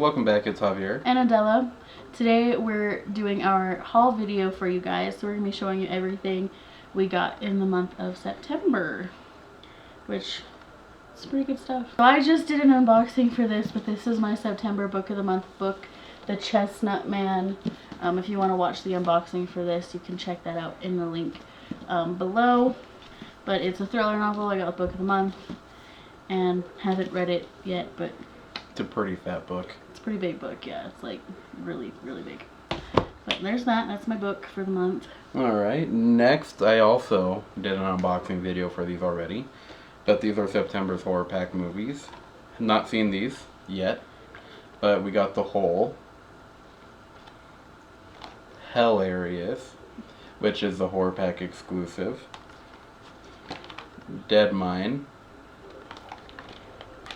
Welcome back, it's Javier. And Addella. Today we're doing our haul video for you guys, so we're going to be showing you everything we got in the month of September, which is pretty good stuff. So I just did an unboxing for this, but this is my September book of the month book, The Chestnut Man. If you want to watch the unboxing for this, you can check that out in the link below. But it's a thriller novel. I got the book of the month and haven't read it yet, but it's a pretty fat book. It's a pretty big book, yeah. It's like really, really big. But there's that. That's my book for the month. Alright, next I also did an unboxing video for these already. But these are September's HorrorPack movies. Not seen these yet. But we got The Hole. Hilarious, which is the HorrorPack exclusive. Dead Mine.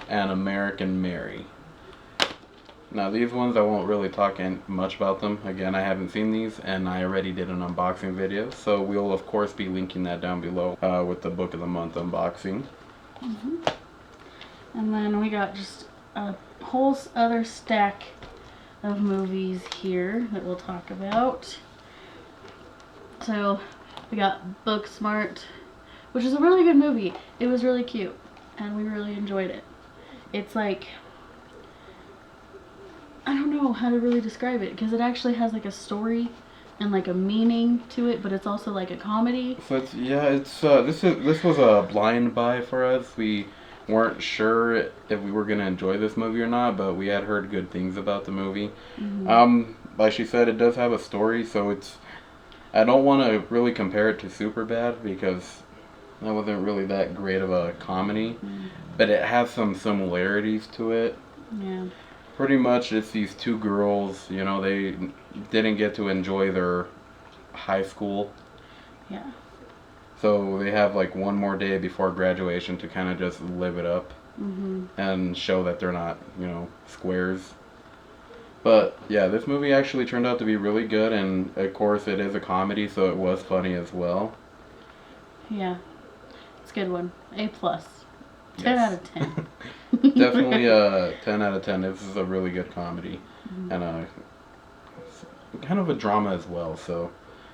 And American Mary. Now these ones I won't really talk much about them. Again, I haven't seen these and I already did an unboxing video, so we'll of course be linking that down below with the book of the month unboxing. And then we got just a whole other stack of movies here that we'll talk about. So we got Booksmart, which is a really good movie. It was really cute and we really enjoyed it. It's like, I don't know how to really describe it, because it actually has like a story and like a meaning to it, but it's also like a comedy. So it's, yeah, it's this was a blind buy for us. We weren't sure if we were gonna enjoy this movie or not, but we had heard good things about the movie. Like she said, it does have a story, so it's, I don't want to really compare it to Superbad because that wasn't really that great of a comedy, but it has some similarities to it. Yeah. Pretty much it's these two girls, you know, they didn't get to enjoy their high school. Yeah. So they have like one more day before graduation to kind of just live it up and show that they're not, you know, squares. But yeah, this movie actually turned out to be really good, and of course it is a comedy, so it was funny as well. Yeah. It's a good one. A+. 10 out of 10. Definitely a 10 out of 10. This is a really good comedy. And kind of a drama as well. So,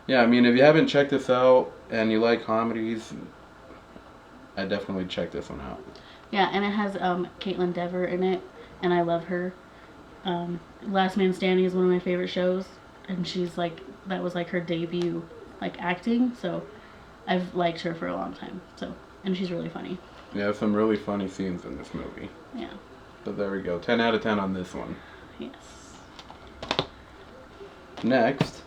yeah, I mean, if you haven't checked this out and you like comedies, I definitely check this one out. Yeah, and it has Caitlin Dever in it, and I love her. Last Man Standing is one of my favorite shows, and she's like, that was like her debut, like, acting, so I've liked her for a long time. So, and she's really funny. Yeah, some really funny scenes in this movie. Yeah. But there we go. 10 out of 10 on this one. Yes. Next,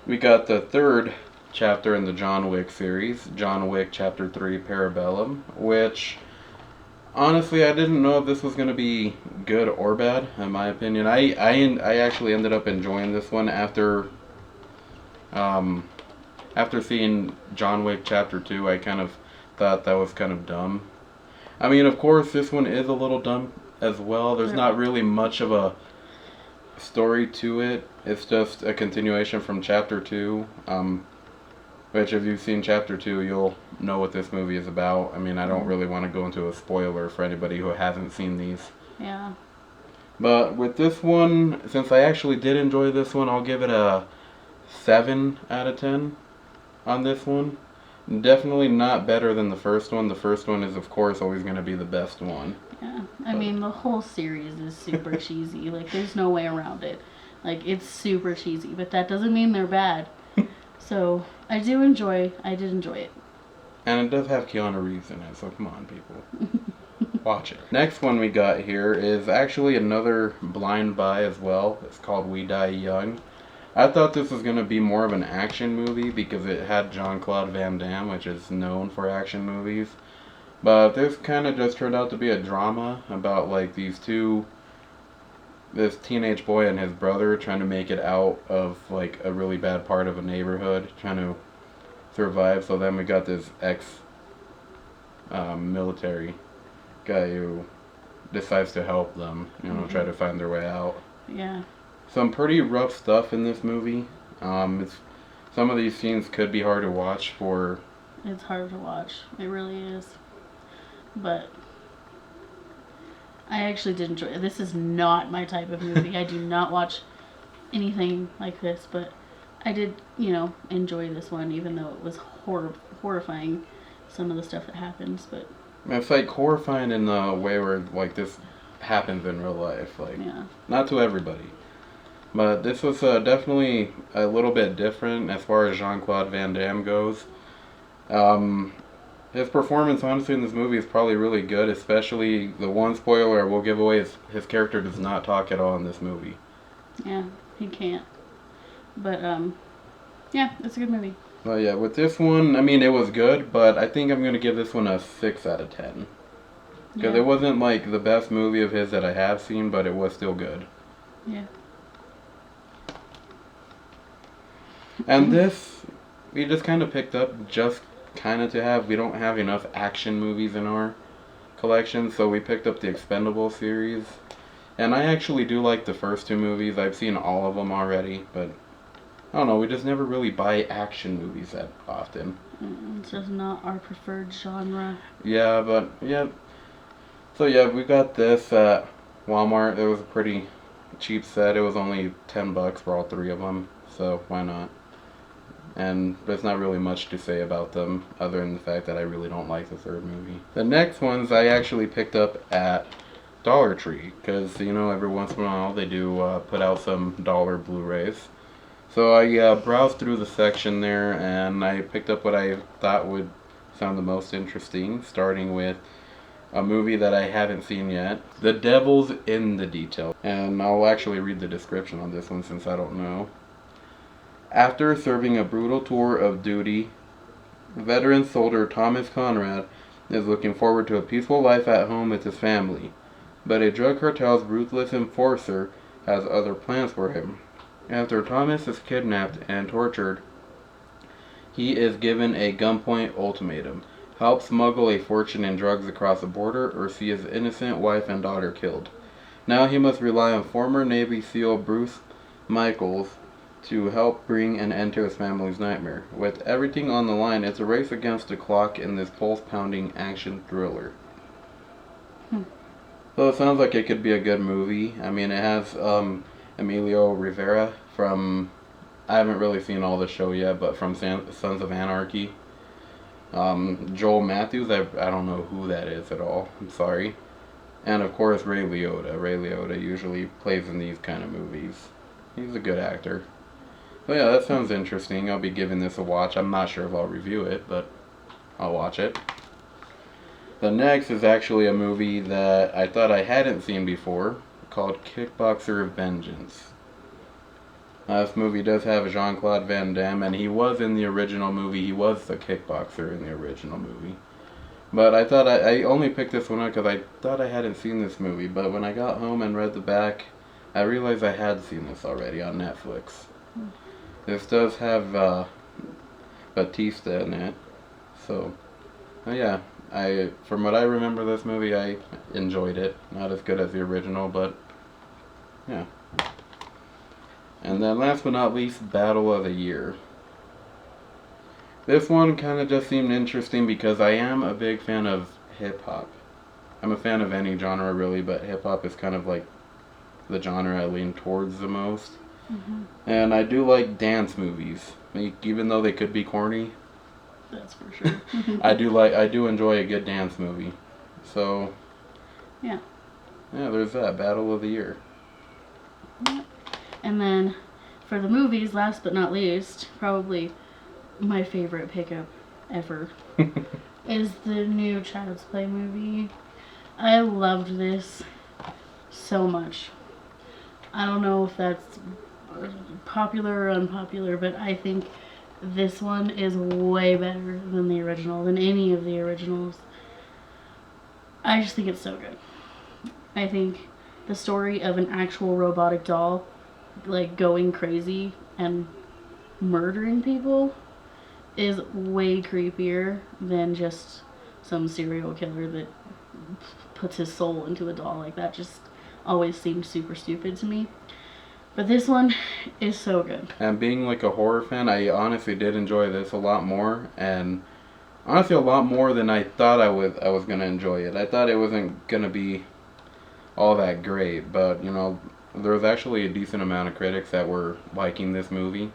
we got the third chapter in the John Wick series, John Wick Chapter 3 Parabellum, which, honestly, I didn't know if this was going to be good or bad, in my opinion. I actually ended up enjoying this one after seeing John Wick Chapter 2. I kind of thought that was kind of dumb. I mean, of course, this one is a little dumb as well. There's not really much of a story to it. It's just a continuation from Chapter 2, which if you've seen Chapter 2, you'll know what this movie is about. I mean, I don't really want to go into a spoiler for anybody who hasn't seen these. Yeah. But with this one, since I actually did enjoy this one, I'll give it a 7 out of 10 on this one. Definitely not better than the first one. The first one is, of course, always going to be the best one. Yeah. I mean, the whole series is super cheesy. Like, there's no way around it. Like, it's super cheesy, but that doesn't mean they're bad. So, I did enjoy it. And it does have Keanu Reeves in it, so come on, people. Watch it. Next one we got here is actually another blind buy as well. It's called We Die Young. I thought this was going to be more of an action movie because it had Jean-Claude Van Damme, which is known for action movies. But this kind of just turned out to be a drama about like this teenage boy and his brother trying to make it out of like a really bad part of a neighborhood, trying to survive. So then we got this military guy who decides to help them, you know, try to find their way out. Yeah. Some pretty rough stuff in this movie. Some of these scenes could be hard to watch for. It's hard to watch. It really is. But I actually did enjoy it. This is not my type of movie. I do not watch anything like this, but I did, enjoy this one, even though it was horrifying, some of the stuff that happens. But it's like horrifying in the way where like this happens in real life. Like, not to everybody. But this was definitely a little bit different as far as Jean-Claude Van Damme goes. His performance, honestly, in this movie is probably really good, especially the one spoiler I will give away is his character does not talk at all in this movie. Yeah, he can't. But, yeah, it's a good movie. Well, yeah, with this one, I mean, it was good, but I think I'm going to give this one a 6 out of 10. Because it wasn't, like, the best movie of his that I have seen, but it was still good. Yeah. And this, we just kind of picked up just kind of to have, we don't have enough action movies in our collection, so we picked up the Expendable series. And I actually do like the first 2 movies. I've seen all of them already, but I don't know, we just never really buy action movies that often. It's just not our preferred genre. Yeah, but, yeah. So, yeah, we got this at Walmart. It was a pretty cheap set. It was only $10 for all 3 of them, so why not? And there's not really much to say about them other than the fact that I really don't like the third movie. The next ones I actually picked up at Dollar Tree because, every once in a while they do put out some dollar Blu-rays. So I browsed through the section there and I picked up what I thought would sound the most interesting, starting with a movie that I haven't seen yet, The Devil's in the Detail. And I'll actually read the description on this one since I don't know. After serving a brutal tour of duty, veteran soldier Thomas Conrad is looking forward to a peaceful life at home with his family. But a drug cartel's ruthless enforcer has other plans for him. After Thomas is kidnapped and tortured, he is given a gunpoint ultimatum. Help smuggle a fortune in drugs across the border or see his innocent wife and daughter killed. Now he must rely on former Navy SEAL Bruce Michaels to help bring an end to his family's nightmare. With everything on the line, it's a race against the clock in this pulse-pounding action thriller. So it sounds like it could be a good movie. I mean, it has Emilio Rivera from, I haven't really seen all the show yet, but from Sons of Anarchy. Joel Matthews, I don't know who that is at all. I'm sorry. And of course Ray Liotta. Ray Liotta usually plays in these kind of movies. He's a good actor. So yeah, that sounds interesting. I'll be giving this a watch. I'm not sure if I'll review it, but I'll watch it. The next is actually a movie that I thought I hadn't seen before, called Kickboxer Vengeance. This movie does have Jean-Claude Van Damme, and he was in the original movie. He was the kickboxer in the original movie. But I thought I only picked this one up because I thought I hadn't seen this movie. But when I got home and read the back, I realized I had seen this already on Netflix. This does have Batista in it. So, yeah. From what I remember this movie, I enjoyed it. Not as good as the original, but yeah. And then last but not least, Battle of the Year. This one kind of just seemed interesting because I am a big fan of hip-hop. I'm a fan of any genre really, but hip-hop is kind of like the genre I lean towards the most. Mm-hmm. And I do like dance movies. Even though they could be corny. That's for sure. I do enjoy a good dance movie. So yeah, there's that, Battle of the Year. Yep. And then for the movies, last but not least, probably my favorite pickup ever is the new Child's Play movie. I loved this so much. I don't know if that's popular or unpopular, but I think this one is way better than the original, than any of the originals. I just think it's so good. I think the story of an actual robotic doll, like, going crazy and murdering people is way creepier than just some serial killer that puts his soul into a doll. Like, that just always seemed super stupid to me. But this one is so good. And being like a horror fan, I honestly did enjoy this a lot more, and honestly a lot more than I thought I was gonna enjoy it. I thought it wasn't gonna be all that great, but you know, there was actually a decent amount of critics that were liking this movie.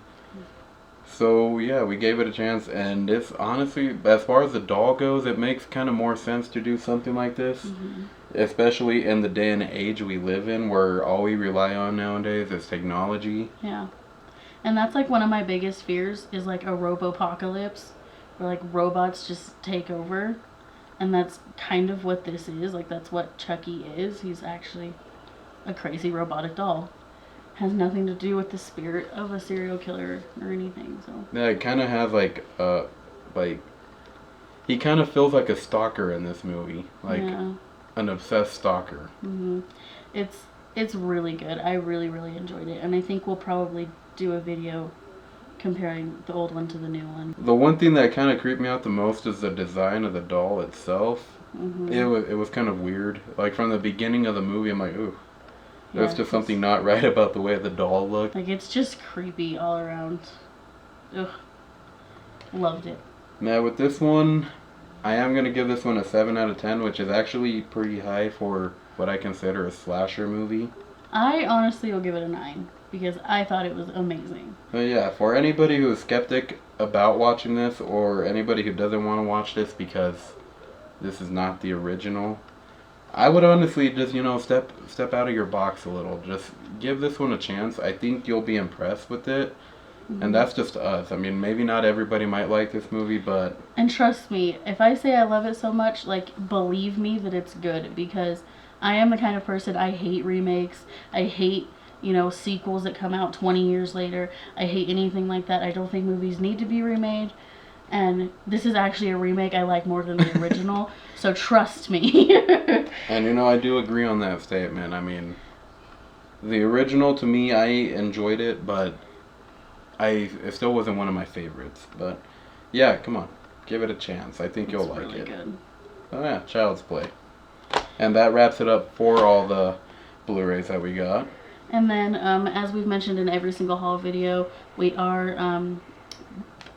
So yeah, we gave it a chance, and it's honestly, as far as the doll goes, it makes kind of more sense to do something like this, especially in the day and age we live in, where all we rely on nowadays is technology. Yeah, and that's like one of my biggest fears is like a robopocalypse, where like robots just take over, and that's kind of what this is. Like that's what Chucky is. He's actually a crazy robotic doll. Has nothing to do with the spirit of a serial killer or anything. So Yeah, it kind of has like he kind of feels like a stalker in this movie, like an obsessed stalker. It's really good. I really enjoyed it, and I think we'll probably do a video comparing the old one to the new one. The one thing that kind of creeped me out the most is the design of the doll itself. It was kind of weird. Like from the beginning of the movie, I'm like, ooh. There's just something not right about the way the doll looked. Like, it's just creepy all around. Ugh. Loved it. Now, with this one, I am going to give this one a 7 out of 10, which is actually pretty high for what I consider a slasher movie. I honestly will give it a 9, because I thought it was amazing. So yeah, for anybody who is skeptic about watching this, or anybody who doesn't want to watch this because this is not the original, I would honestly just, you know, step out of your box a little. Just give this one a chance. I think you'll be impressed with it. And that's just us. I mean, maybe not everybody might like this movie, but... And trust me, if I say I love it so much, like, believe me that it's good. Because I am the kind of person, I hate remakes. I hate, you know, sequels that come out 20 years later. I hate anything like that. I don't think movies need to be remade. And this is actually a remake I like more than the original, so trust me. And you know, I do agree on that statement. I mean, the original, to me, I enjoyed it, but it still wasn't one of my favorites. But yeah, come on, give it a chance. I think you'll like really it. Good. Oh yeah, Child's Play. And that wraps it up for all the Blu-rays that we got. And then, as we've mentioned in every single haul video, we are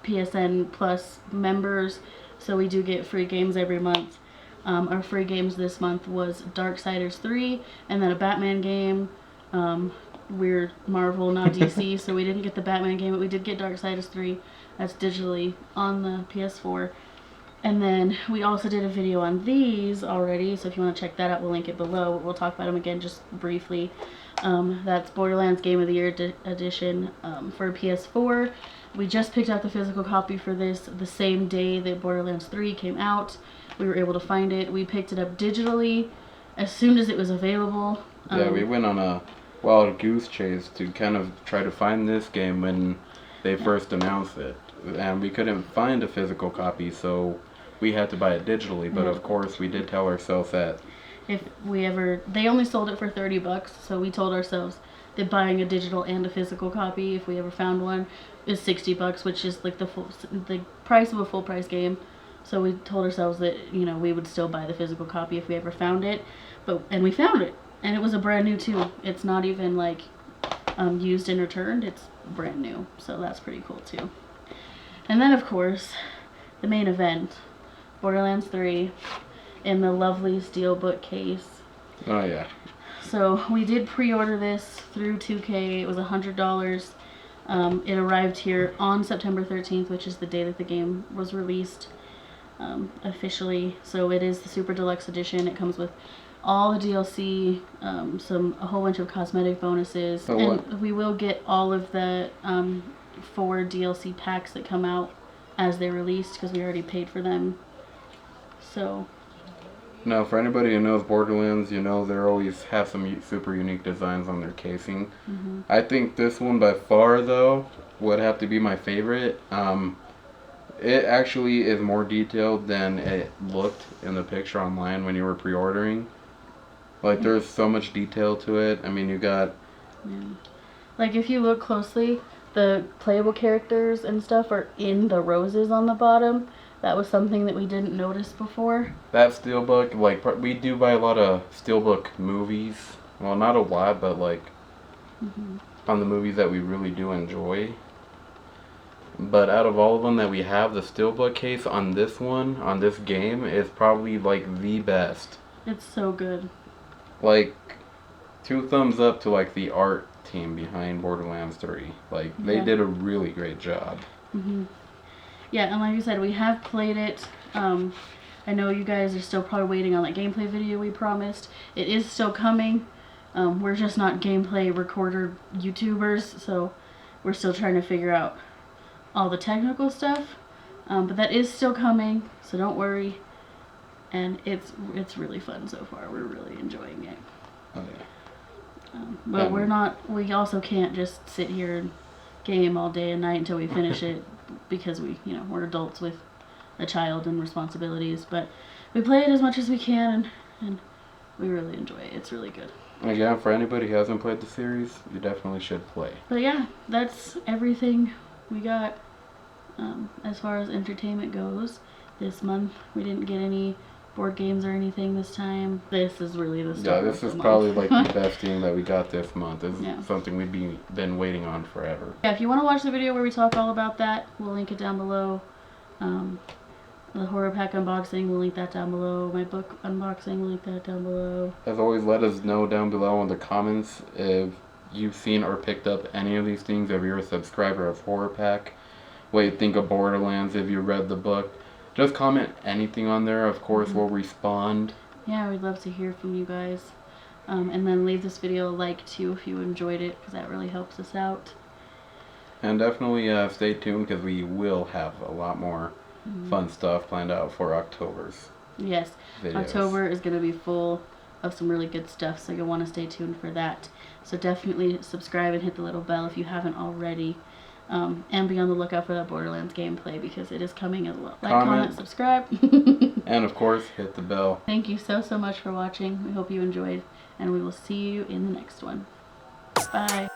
PSN Plus members, so we do get free games every month. Our free games this month was Darksiders 3, and then a Batman game. We're Marvel, not DC, so we didn't get the Batman game, but we did get Darksiders 3. That's digitally on the PS4. And then we also did a video on these already, so if you want to check that out, we'll link it below. We'll talk about them again just briefly. That's Borderlands Game of the Year edition for PS4. We just picked out the physical copy for this the same day that Borderlands 3 came out. We were able to find it. We picked it up digitally as soon as it was available. Yeah, we went on a wild goose chase to kind of try to find this game when they first announced it. And we couldn't find a physical copy, so we had to buy it digitally. But of course, we did tell ourselves that if we ever... They only sold it for $30, so we told ourselves that buying a digital and a physical copy, if we ever found one, is $60, which is like the price of a full price game. So we told ourselves that, you know, we would still buy the physical copy if we ever found it. And we found it, and it was a brand new too. It's not even like used and returned. It's brand new, so that's pretty cool too. And then of course, the main event, Borderlands 3, in the lovely steelbook case. Oh yeah. So we did pre-order this through 2K. It was $100. It arrived here on September 13th, which is the day that the game was released officially. So it is the Super Deluxe Edition. It comes with all the DLC, a whole bunch of cosmetic bonuses, and we will get all of the 4 DLC packs that come out as they released because we already paid for them. So. Now, for anybody who knows Borderlands, you know they always have some super unique designs on their casing. I think this one by far, though, would have to be my favorite. It actually is more detailed than it looked in the picture online when you were pre-ordering. Like, there's so much detail to it. I mean, you got... Yeah. Like, if you look closely, the playable characters and stuff are in the roses on the bottom. That was something that we didn't notice before. That steelbook, like, we do buy a lot of steelbook movies. Well, not a lot, but, like, on the movies that we really do enjoy. But out of all of them that we have, the steelbook case on this one, on this game, is probably, like, the best. It's so good. Like, 2 thumbs up to like the art team behind Borderlands 3. Like they did a really great job. Yeah, and like you said, we have played it. I know you guys are still probably waiting on that gameplay video we promised. It is still coming. We're just not gameplay recorder YouTubers, so we're still trying to figure out all the technical stuff. But that is still coming, so don't worry. And it's really fun so far. We're really enjoying it. Oh yeah. But we also can't just sit here and game all day and night until we finish it, because we're adults with a child and responsibilities. But we play it as much as we can, and we really enjoy it. It's really good. Again, for anybody who hasn't played the series, you definitely should play. But yeah, that's everything we got as far as entertainment goes this month. We didn't get any board games or anything this time. This is really the start. Yeah, this is probably like the best thing that we got this month. This is something we've been waiting on forever. Yeah, if you want to watch the video where we talk all about that, we'll link it down below. The HorrorPack unboxing, we'll link that down below. My book unboxing, we'll link that down below. As always, let us know down below in the comments if you've seen or picked up any of these things, if you're a subscriber of HorrorPack, what you think of Borderlands, if you read the book. Just comment anything on there. Of course, we'll respond. Yeah, we'd love to hear from you guys. And then leave this video a like too if you enjoyed it, because that really helps us out. And definitely stay tuned, because we will have a lot more fun stuff planned out for October's Yes, videos. October is going to be full of some really good stuff, so you'll want to stay tuned for that. So definitely subscribe and hit the little bell if you haven't already. And be on the lookout for that Borderlands gameplay, because it is coming as well. Like, comment, subscribe. And of course, hit the bell. Thank you so much for watching. We hope you enjoyed, and we will see you in the next one. Bye.